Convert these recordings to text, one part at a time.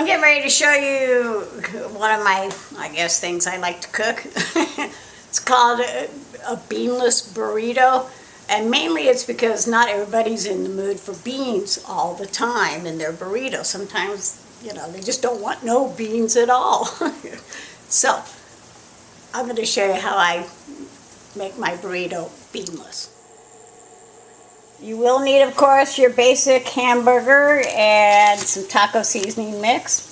I'm getting ready to show you one of my, I guess, things I like to cook. It's called a beanless burrito. And mainly it's because not everybody's in the mood for beans all the time in their burrito. Sometimes, you know, they just don't want no beans at all. So, I'm going to show you how I make my burrito beanless. You will need, of course, your basic hamburger and some taco seasoning mix.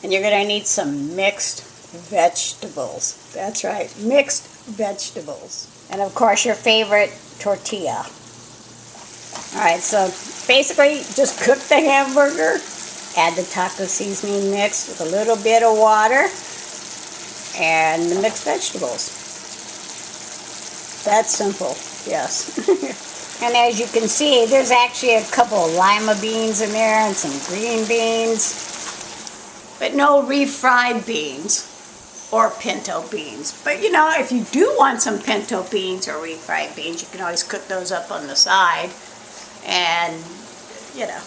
And you're going to need some mixed vegetables. That's right, mixed vegetables. And of course, your favorite tortilla. Alright, so basically, just cook the hamburger, add the taco seasoning mix with a little bit of water, and the mixed vegetables. That's simple, yes. And as you can see, there's actually a couple of lima beans in there and some green beans, but no refried beans or pinto beans. But you know, if you do want some pinto beans or refried beans, you can always cook those up on the side and, you know,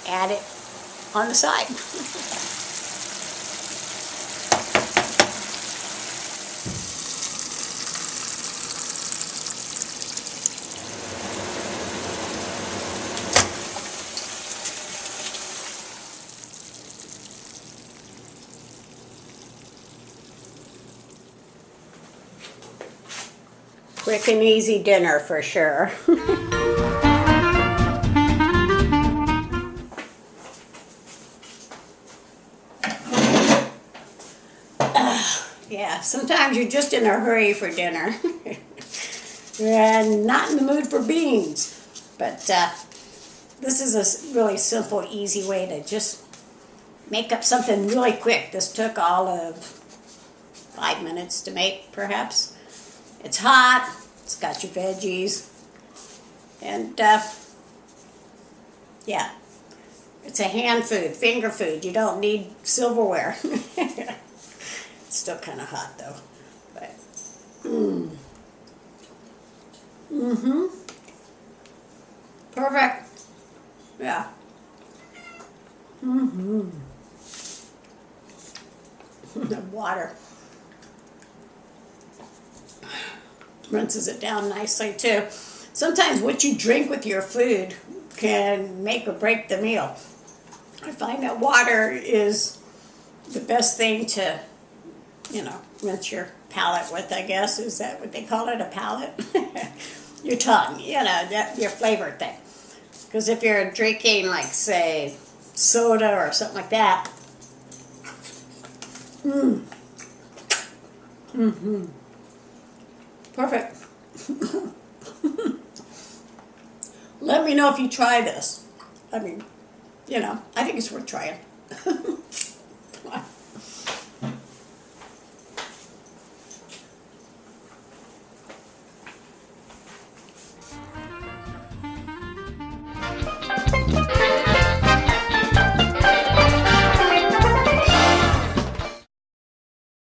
add it on the side. Quick and easy dinner for sure. Yeah, sometimes you're just in a hurry for dinner and not in the mood for beans. But this is a really simple, easy way to just make up something really quick. This took all of 5 minutes to make, perhaps. It's hot, it's got your veggies, and yeah, it's a hand food, finger food. You don't need silverware. It's still kind of hot though, but perfect. Yeah. The water rinses it down nicely too. Sometimes what you drink with your food can make or break the meal. I find that water is the best thing to, you know, rinse your palate with, I guess. Is that what they call it, a palate? Your tongue, you know, your flavor thing. Because if you're drinking, like, say, soda or something like that, perfect. Let me know if you try this. I mean, you know, I think it's worth trying.